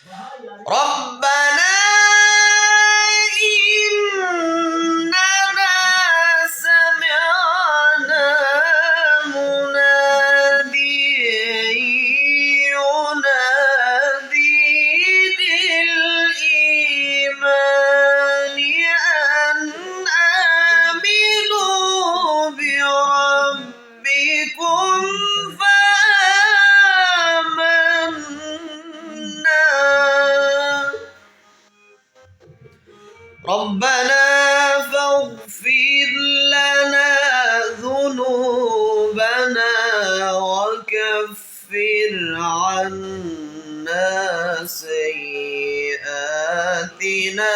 ربنا إننا سمعنا مناديا ينادي للإيمان أن آمنوا بربكم فآمنا ربنا فاغفر لنا ذنوبنا وكفر عنا سيئاتنا